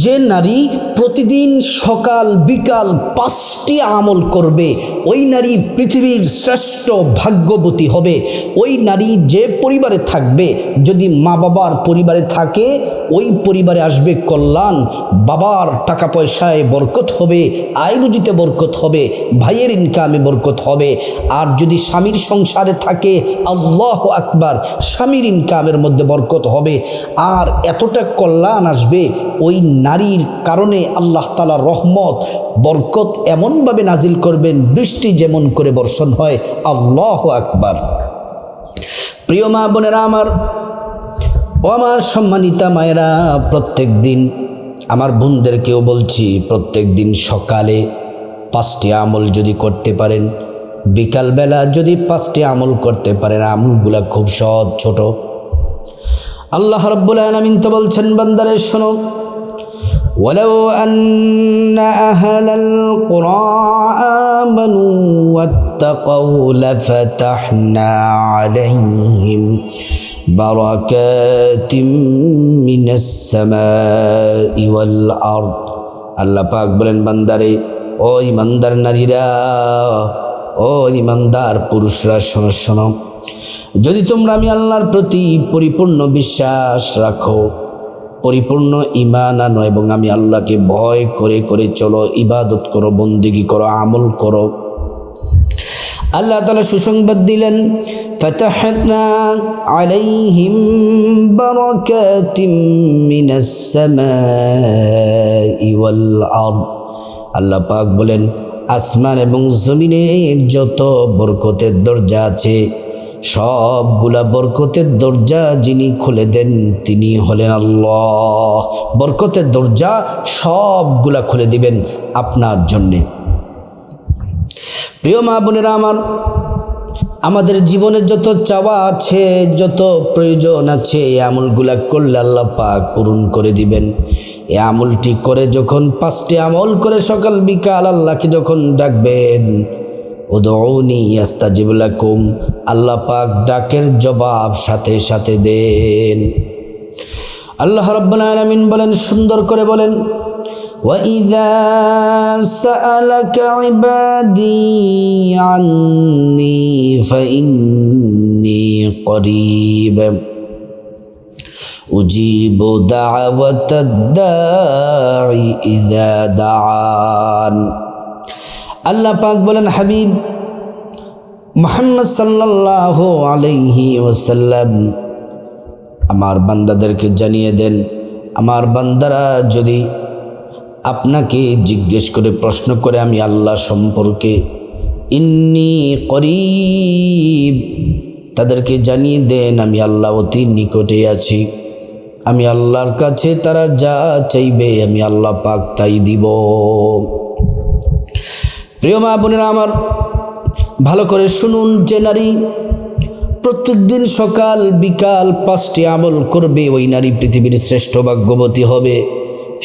যে নারী প্রতিদিন সকাল বিকাল 5টি আমল করবে ওই নারী পৃথিবীর শ্রেষ্ঠ ভাগ্যবতী হবে। ওই নারী যে পরিবারে থাকবে, যদি মা বাবার পরিবারে থাকে ওই পরিবারে আসবে কল্যাণ, বাবার টাকা পয়সায় বরকত হবে, আয় রুজিতে বরকত হবে, ভাইয়ের ইনকামে বরকত হবে। আর যদি স্বামীর সংসারে থাকে, আল্লাহু আকবার, স্বামীর ইনকামের মধ্যে বরকত হবে। আর এতটা কল্যাণ আসবে ওই নারীর কারণে আল্লাহ তাআলা রহমত বরকত এমনভাবে নাজিল করবেন, বৃষ্টি যেমন করে বর্ষণ হয়। আল্লাহু আকবার। প্রিয় মা বোনেরা আমার, ও আমার সম্মানিতা মায়েরা, প্রত্যেক দিন আমার বোনদেরকেও বলছি, প্রত্যেক দিন সকালে 5টি আমল যদি করতে পারেন, বিকালবেলা যদি 5টি আমল করতে পারেন, আমলগুলা খুব সহজ ছোট। আল্লাহ রাব্বুল আলামিন তো বলছেন, বান্দারে শোনো, ওয়ালাউ আন্না আহলাল কুরআ আমানু ওয়াত্তাকাউ লাফাতাহনা আলাইহিম বারাকাতিম মিনাস সামাই ওয়াল আরদ। আল্লাহ পাক বলেন, বান্দারে, ও ইমানদার নারীরা, ও ইমানদার পুরুষরা, শোনো শোনো, যদি তোমরা আমি আল্লাহর প্রতি পরিপূর্ণ বিশ্বাস রাখো, পরিপূর্ণ ঈমান আনো এবং আমি আল্লাহকে ভয় করে করে চলো, ইবাদত করো, বন্দেগী করো, আমল করো, আল্লাহ তাআলা সুসংবাদ দিলেন, ফাতাহনা আলাইহিম বারাকাতিম মিনাস সামাই ওয়াল আরদ। আল্লাহ পাক বলেন, আসমান এবং জমিনের যত বরকতের দরজা আছে, সবগুলা বরকতের দরজা যিনি খুলে দেন তিনি হলেন আল্লাহ। বরকতের দরজা সবগুলা খুলে দিবেন আপনার জন্যে। প্রিয় মা বোনেরা আমার, আমাদের জীবনে যত চাওয়া আছে, যত প্রয়োজন আছে, এই আমলগুলা করলে আল্লাহ পাক পূরণ করে দিবেন। এই আমলটি করে যখন 5টি আমল করে সকাল বিকাল আল্লাহকে যখন ডাকবেন, উদউনি আস্তাজিব লাকুম, আল্লাহ পাক ডাকের জবাব সাথে সাথে দেন। আল্লাহ রাব্বুল আলামিন বলেন, সুন্দর করে বলেন, ওয়াইযা সাআলাকা ইবাদি আন্নী ফাইন্নী করিব উজিবু দাওয়াতাদ দাঈ ইযা দাআন। আল্লাহ পাক বলেন, হাবিব মুহাম্মদ সাল্লাল্লাহু আলাইহি ওয়াসাল্লাম, আমার বান্দাদেরকে জানিয়ে দেন, আমার বান্দারা যদি আপনাকে জিজ্ঞেস করে, প্রশ্ন করে আমি আল্লাহ সম্পর্কে, ইন্নী করিব, তাদেরকে জানিয়ে দেন আমি আল্লাহ অতি নিকটে আছি। আমি আল্লাহর কাছে তারা যা চাইবে আমি আল্লাহ পাক তাই দিব। প্রিয় মা বোনেরা আমার, ভালো করে শুনুন, যে নারী প্রত্যেক দিন সকাল বিকাল 5টি আমল করবে ওই নারী পৃথিবীর শ্রেষ্ঠ ভাগ্যবতী হবে,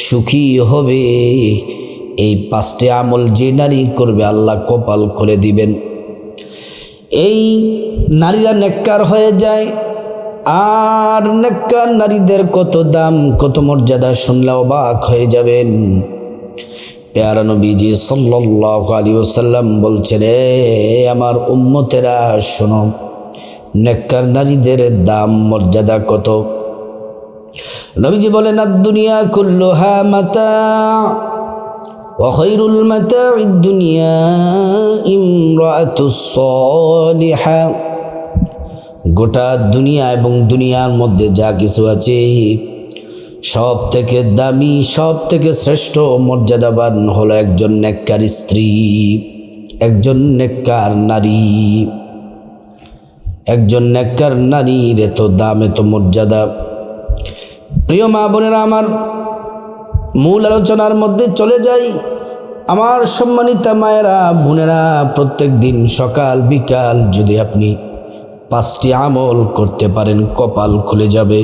সুখী হবে। এই 5টি আমল যে নারী করবে আল্লাহ কপাল খুলে দিবেন। এই নারীরা নেককার হয়ে যায়। আর নেককার নারীদের কত দাম, কত মর্যাদা শুনলে অবাক হয়ে যাবেন। প্যারা নবীজি সাল্লাল্লাহু আলাইহি ওয়াসাল্লাম বলছেন, আমার উম্মতেরা শোনো, নেককার নারীদের দাম মর্যাদা কত। নবীজি বলেন, আদ-দুনিয়া কুল্লুহা মাতা ওয়া খায়রুল মাতা'id দুনিয়া ইমরাতুস সালিহা। গোটা দুনিয়া এবং দুনিয়ার মধ্যে যা কিছু আছে, সব থেকে দামি, সব থেকে শ্রেষ্ঠ মর্যাদাবান হলো একজন নেককার স্ত্রী, একজন নেককার নারী। একজন নেককার নারীর এত দাম, এত মর্যাদা। প্রিয় মা বোনেরা আমার, মূল আলোচনার মধ্যে চলে যাই। আমার সম্মানিতা মায়েরা বোনেরা, প্রত্যেক দিন সকাল বিকাল যদি আপনি 5টি আমল করতে পারেন, কপাল খুলে যাবে,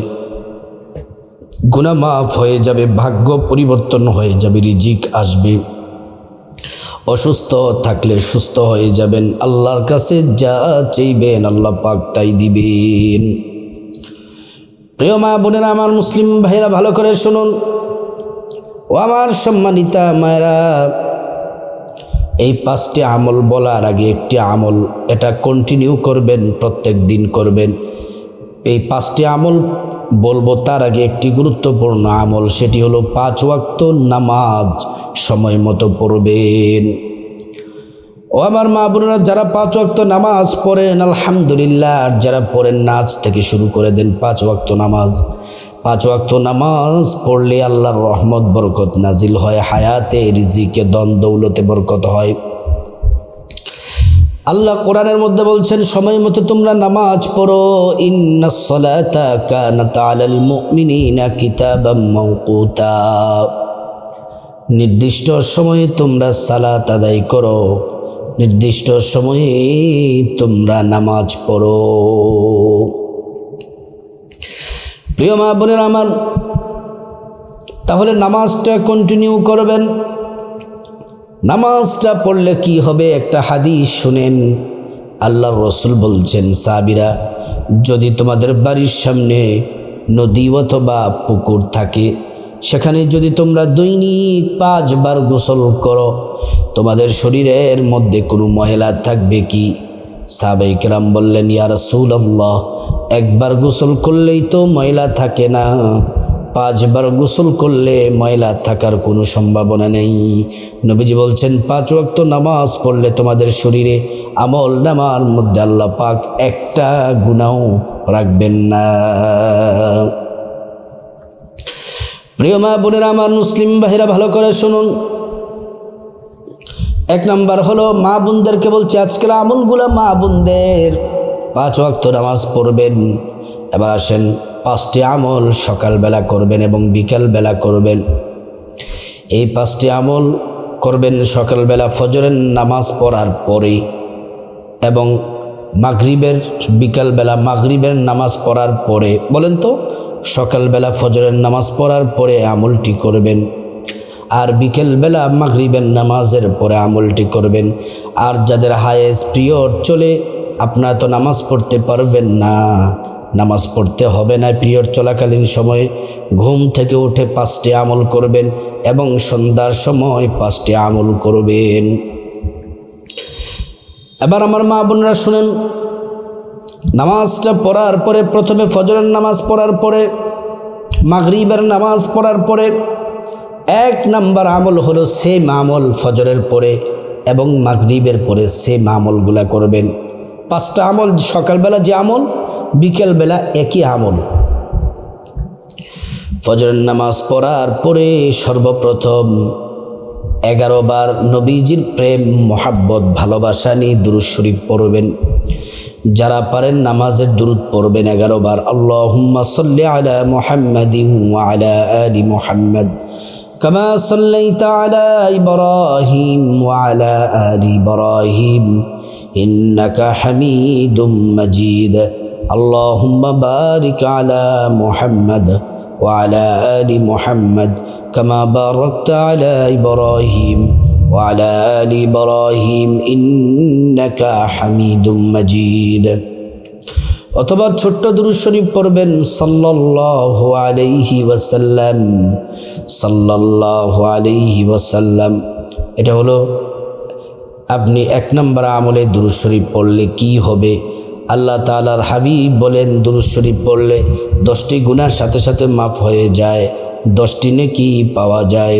গুনাহ মাফ হয়ে যাবে, ভাগ্য পরিবর্তন হয়ে যাবে, রিজিক আসবে। অসুস্থ থাকলে সুস্থ হয়ে যাবেন, আল্লাহর কাছে যা চাইবেন আল্লাহ পাক তাই দিবেন। প্রিয় মা বোনেরা আমার, মুসলিম ভাইরা ভালো করে শুনুন, ও আমার সম্মানিতা মায়েরা, এই 5টি আমল বলার আগে একটি আমল, এটা কন্টিনিউ করবেন, প্রত্যেক দিন করবেন। এই 5টি আমল বলবো তার আগে একটি গুরুত্বপূর্ণ আমল, সেটি হলো 5 ওয়াক্ত নামাজ সময় মতো পড়বেন। ও আমার মা বোনেরা, যারা 5 ওয়াক্ত নামাজ পড়েন আলহামদুলিল্লাহ, আর যারা পড়েন না আজ থেকে শুরু করে দেন 5 ওয়াক্ত নামাজ। 5 ওয়াক্ত নামাজ পড়লে আল্লাহর রহমত বরকত নাজিল হয়, হায়াতে রিজিকে ধন দৌলতে বরকত হয়। আল্লাহ কোরআনের মধ্যে বলছেন সময় মতো তোমরা নামাজ পড়ো, ইন্নাস সালাতা কানাত আলাল মুমিনিনা কিতাবাম মাওকুতা। নির্দিষ্ট সময়ে তোমরা সালাত আদায় করো, নির্দিষ্ট সময়ে তোমরা নামাজ পড়ো। প্রিয় মা বোনের আমার, তাহলে নামাজটা কন্টিনিউ করবেন। নামাজটা পড়লে কি হবে, একটা হাদিস শুনেন। আল্লাহর রসুল বলছেন, সাহাবীরা, যদি তোমাদের বাড়ির সামনে নদী অথবা পুকুর থাকে, সেখানে যদি তোমরা দৈনিক 5 বার গোসল করো, তোমাদের শরীরের মধ্যে কোনো ময়লা থাকবে কি? সাহাবায়ে কেরাম বললেন, ইয়া রাসূলুল্লাহ, একবার গোসল করলেই তো ময়লা থাকে না, 5 বার গোসল করলে ময়লা থাকার কোনো সম্ভাবনা নেই। নবীজি বলছেন 5 ওয়াক্ত নামাজ পড়লে তোমাদের শরীরে আমল নামার মধ্যে আল্লাহ পাক একটা গুনাহ রাখবেন না। প্রিয় মা বোনেরা আমার, মুসলিম ভাইরা ভালো করে শুনুন। 1 নাম্বার হলো মা বোনদেরকে বলছি, আজকের আমলগুলো মা বোনদের। 5 ওয়াক্ত নামাজ পড়বেন। এবার আসেন, 5টি আমল সকালবেলা করবেন এবং বিকালবেলা করবেন। এই 5টি আমল করবেন সকালবেলা ফজরের নামাজ পড়ার পরে এবং বিকালবেলা মাগরিবের নামাজ পড়ার পরে। বলেন তো, সকালবেলা ফজরের নামাজ পড়ার পরে আমলটি করবেন, আর বিকেলবেলা মাগরিবের নামাজের পরে আমলটি করবেন। আর যাদের হায়েস পিরিয়ড চলে, আপনারা তো নামাজ পড়তে পারবেন না, নামাজ পড়তে হবে না। পিরিয়ড চলাকালীন সময়ে ঘুম থেকে উঠে 5টি আমল করবেন এবং সন্ধ্যার সময় 5টি আমল করবেন। এবার আমার মা বোনরা শুনেন, নামাজটা পড়ার পরে, প্রথমে ফজরের নামাজ পড়ার পরে, মাগরিবের নামাজ পড়ার পরে 1 নাম্বার আমল হলো সেম আমল ফজরের পরে এবং মাগরিবের পরে সেম আমলগুলা করবেন। 5টা আমল, সকালবেলা যে আমল, বিকেলবেলা একই আমল। ফজরের নামাজ পড়ার পরে সর্বপ্রথম 11 বার নবীজির প্রেম মোহাব্বত ভালোবাসা নিয়ে দুরূদ শরীফ পড়বেন। যারা পারেন নামাজের দুরূদ পড়বেন 11 বার। আল্লাহুম্মা সাল্লি আলা মুহাম্মাদিন ওয়া আলা আলি মুহাম্মাদ কামা সাল্লাইতা আলা ইব্রাহিম ওয়া আলা আলি ইব্রাহিম ইন্নাকা হামিদুম মাজিদ। আল্লাহুম্মা বারিক আলা মুহাম্মাদ ওয়া আলা আলি মুহাম্মাদ কামা বারাকতা আলা ইব্রাহিম ওয়া আলা আলি ইব্রাহিম ইন্নাকা হামিদুম মাজিদ। অথবা ছোট্ট দুরূদ শরীফ পড়বেন, সাল্লাল্লাহু আলাইহি ওয়াসাল্লাম, সাল্লাল্লাহু আলাইহি ওয়াসাল্লাম। এটা হলো আপনি 1 নম্বর আমলে দুরূদ শরীফ পড়লে কি হবে? আল্লাহ তাআলার হাবিব বলেন, দুরূদ শরীফ পড়লে 10টি গুনার সাথে সাথে মাফ হয়ে যায়, 10টি নেকি পাওয়া যায়,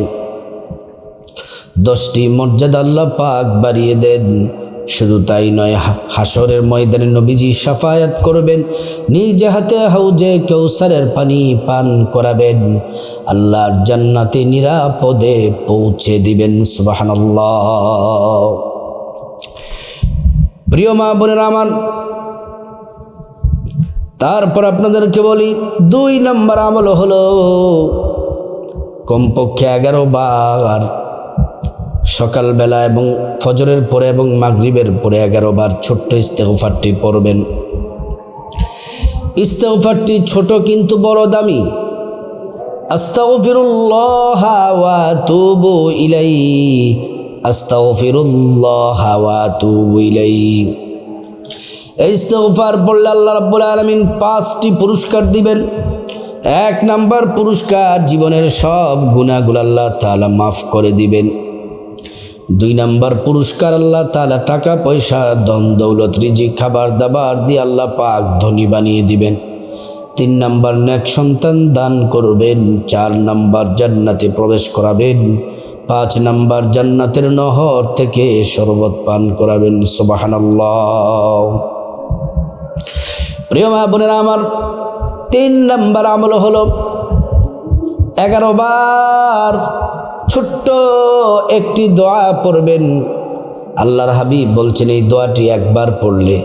10টি মর্যাদা আল্লাহ পাক বাড়িয়ে দেন। শুধু তাই নয়, হাসরের ময়দানে নবীজি শাফায়াত করবেন, নিজ হাতে হাউজে কাউসারের পানি পান করাবেন, আল্লাহর জান্নাতে নিরাপদে পৌঁছে দিবেন। সুবহানাল্লাহ। প্রিয় মা বোনেরা আমার, তারপর আপনাদেরকে বলি 2 নম্বর আমল হলো কমপক্ষে 11 বার সকালবেলা এবং ফজরের পরে এবং মাগরিবের পরে 11 বার ছোট্ট ইস্তেগফারটি পড়বেন। ইস্তেগফারটি ছোট কিন্তু বড় দামি। আস্তাগফিরুল্লাহ ওয়া আতুবু ইলাইহি, আস্তাগফিরুল্লাহ ওয়া আতুবু ইলাইহি। এই ইস্তেগফার পড়লে আল্লাহ রাব্বুল আলামিন 5টি পুরস্কার দিবেন। এক নাম্বার পুরস্কার, জীবনের সব গুনাহগুলো আল্লাহ তাআলা মাফ করে দিবেন। 2 নাম্বার পুরস্কার, আল্লাহ তাআলা টাকা পয়সা ধন দৌলত রিজিক খাবার দাবার দিয়ে আল্লাহ পাক ধনী বানিয়ে দিবেন। 3 নাম্বার নেক সন্তান দান করবেন। 4 নাম্বার জান্নাতে প্রবেশ করাবেন। 5 নাম্বার জান্নাতের নহর থেকে শরবত পান করাবেন। সুবহানাল্লাহ। প্রিয় মা বোনেরা আমার, 3 নাম্বার আমল হলো 11 বার ছোট্ট একটি দোয়া পড়বেন। আল্লাহর হাবিব বলছেন এই দোয়াটি একবার পড়লে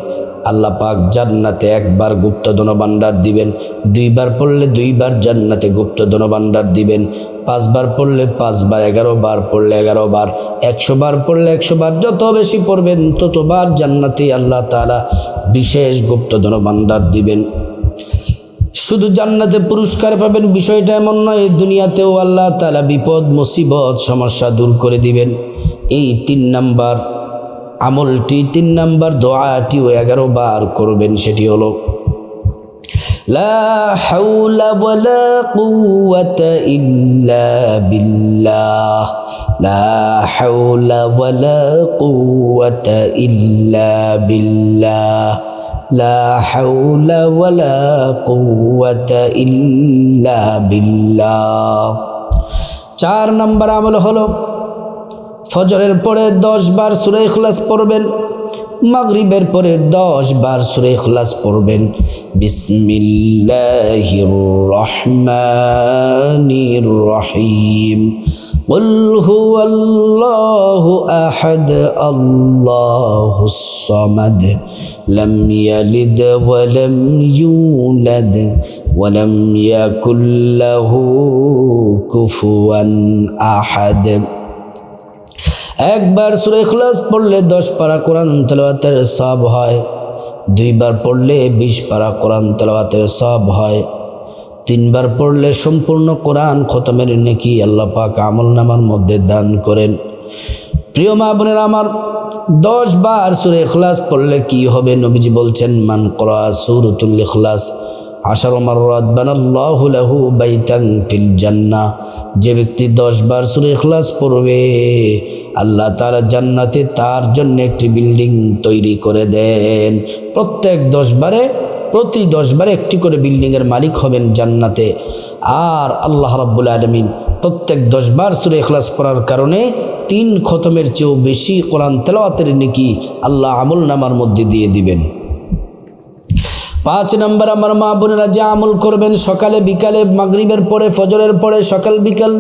আল্লাহ পাক জান্নাতে একবার গুপ্ত ধনভাণ্ডার দিবেন, 2 বার পড়লে 2 বার জান্নাতে গুপ্ত ধনভাণ্ডার দিবেন, 5 বার পড়লে 5 বার, 11 বার পড়লে 11 বার, 100 বার পড়লে 100 বার, যত বেশি পড়বেন ততবার জান্নাতে আল্লাহ তাআলা বিশেষ গুপ্ত ধনভাণ্ডার দিবেন। শুধু জান্নাতে পুরস্কার পাবেন বিষয়টা এমন নয়, দুনিয়াতেও আল্লাহ তাআলা বিপদ মুসিবত সমস্যা দূর করে দিবেন। এই 3 নাম্বার আমলটি, 3 নাম্বার দোয়াটিও 11 বার করবেন। সেটি হলো লা হাওলা ওয়ালা কুওয়াতা ইল্লা বিল্লাহ, লা হাওলা ওয়ালা কুওয়াতা ইল্লা বিল্লাহ, লা হাওলা ওয়ালা কুওয়াতা ইল্লা বিল্লাহ। 4 নাম্বার আমল হলো ফজরের পরে 10 বার সূরা ইখলাস পড়বেন, মাগরিবের পরে 10 বার সূরা ইখলাস পড়বেন। বিসমিল্লাহির রহমানির রহিম। قل هو الله أحد الله الصمد لم يلد ولم يولد ولم يكن له كفوا أحد। একবার সূরা ইখলাস পড়লে 10 পারা কোরআন তেলাওয়াতের সওয়াব হয়, 2 বার পড়লে 20 পারা কোরআন তেলাওয়াতের সওয়াব হয়, 3 বার পড়লে সম্পূর্ণ কোরআন খতমের নেকি আল্লাহ পাক আমলনামার মধ্যে দান করেন। প্রিয় মা বোনেরা আমার, 10 বার সূরা ইখলাস পড়লে কি হবে? নবীজি বলছেন, মান করা সূরাতুল ইখলাস 10 মাররাত বানাল্লাহু লাহু বাইতান ফিল জান্নাহ। যে ব্যক্তি 10 বার সূরা ইখলাস পড়বে আল্লাহ তাআলা জান্নাতে তার জন্য একটি বিল্ডিং তৈরি করে দেন। প্রতি 10 বারে একটি করে বিল্ডিংয়ের মালিক হবেন জান্নাতে। আর আল্লাহ রাব্বুল আলামিন প্রত্যেক 10 বার সূরা ইখলাস পড়ার কারণে 3 খতমের চেয়েও বেশি কোরআন তেলাওয়াতের নেকি আল্লাহ আমলনামার মধ্যে দিয়ে দিবেন। 5 নাম্বার আমার মা বোনেরা যে আমল করবেন সকালে বিকালে, মাগরিবের পরে ফজরের পরে, সকাল বিকাল,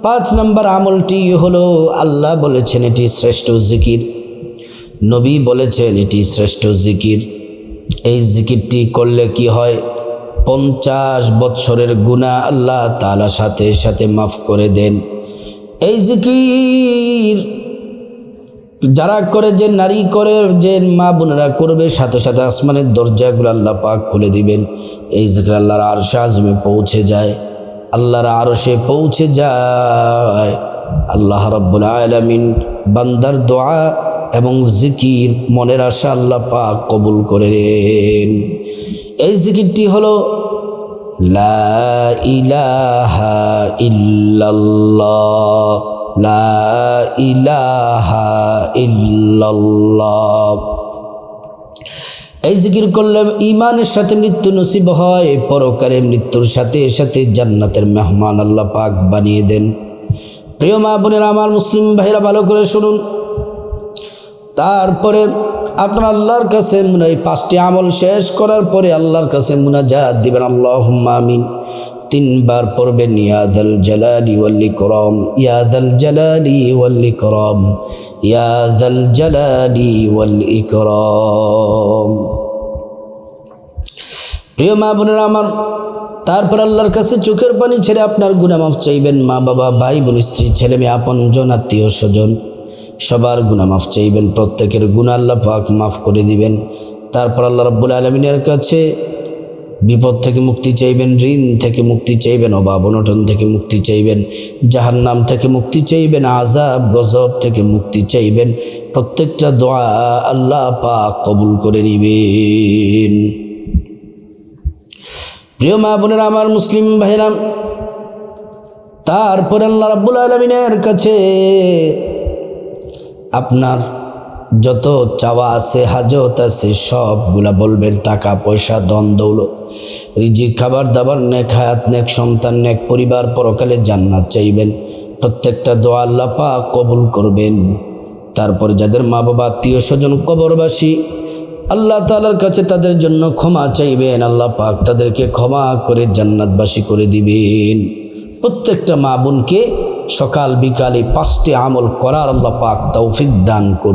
5 নাম্বার আমলটি হলো, আল্লাহ বলেছেন এটি শ্রেষ্ঠ জিকির, নবী বলেছেন এটি শ্রেষ্ঠ জিকির। এই জিকিরটি করলে কি হয়? 50 বৎসরের গুনাহ আল্লাহ তাআলা সাথে সাথে মাফ করে দেন। এই জিকির যারা করে, যে নারী করে, যে মা বোনেরা করবে, সাথে সাথে আসমানের দরজাগুলো আল্লাহ পাক খুলে দিবেন। এই জিকির আল্লাহর আরশে আযমে পৌঁছে যায়, আল্লাহর আরশে পৌঁছে যায়। আল্লাহ রাব্বুল আলামিন বান্দার দোয়া এবং জিকির মনের আশা আল্লাহ পাক কবুল করেন। এই জিকিরটি হলো লা ইলাহা ইল্লাল্লাহ, লা ইলাহা ইল্লাল্লাহ। এই জিকির করলে ঈমানের সাথে মৃত্যু নসিব হয়, পরকালে মৃত্যুর সাথে সাথে জান্নাতের মেহমান আল্লাহ পাক বানিয়ে দেন। প্রিয় মা বোনেরা আমার, মুসলিম ভাইরা ভালো করে শুনুন। তারপরে আপনার আল্লাহর কাছে এই 5টি আমল শেষ করার পরে আল্লাহর কাছে মুনাজাত দিবেন, আল্লাহুম্মা আমিন। 3 বার পড়বেন, ইয়া যাল জালালি ওয়াল ইকরাম, ইয়া যাল জালালি ওয়াল ইকরাম, ইয়া যাল জালালি ওয়াল ইকরাম। প্রিয় মা বোনেরা আমার, তারপর আল্লাহর কাছে চোখের পানি ছেড়ে আপনার গুনাহ মাফ চাইবেন। মা বাবা, ভাই বোন, স্ত্রী, ছেলে মেয়ে, আপনজন, আত্মীয় স্বজন সবার গুনাহ মাফ চাইবেন। প্রত্যেকের গুনাহ আল্লাহ পাক মাফ করে দিবেন। তারপর আল্লাহ রাব্বুল আলামিনের কাছে বিপদ থেকে মুক্তি চাইবেন, ঋণ থেকে মুক্তি চাইবেন, অভাব অনটন থেকে মুক্তি চাইবেন, জাহান্নাম থেকে মুক্তি চাইবেন, আযাব গজব থেকে মুক্তি চাইবেন। প্রত্যেকটা দোয়া আল্লাহ পাক কবুল করে নেবেন। প্রিয় মা বোনেরা আমার, মুসলিম ভাইরা, তারপরে আল্লাহ রাব্বুল আলামিনের কাছে আপনার যত চাওয়া আছে, হাজত আছে, সবগুলা বলবেন। টাকা পয়সা, ধন দৌলত, রিজিক, খাবার দাবার, নেক হায়াত, নেক সন্তান, নেক পরিবার, পরকালে জান্নাত চাইবেন। প্রত্যেকটা দোয়া আল্লাহ পাক কবুল করবেন। তারপরে যাদের মা বাবা, আত্মীয় স্বজন কবরবাসী, আল্লাহ তাআলার কাছে তাদের জন্য ক্ষমা চাইবেন। আল্লাহ পাক তাদেরকে ক্ষমা করে জান্নাতবাসী করে দিবেন। প্রত্যেকটা মা বোনকে সকাল বিকালে 5টি আমল করার আল্লাহ পাক তৌফিক দান করুন।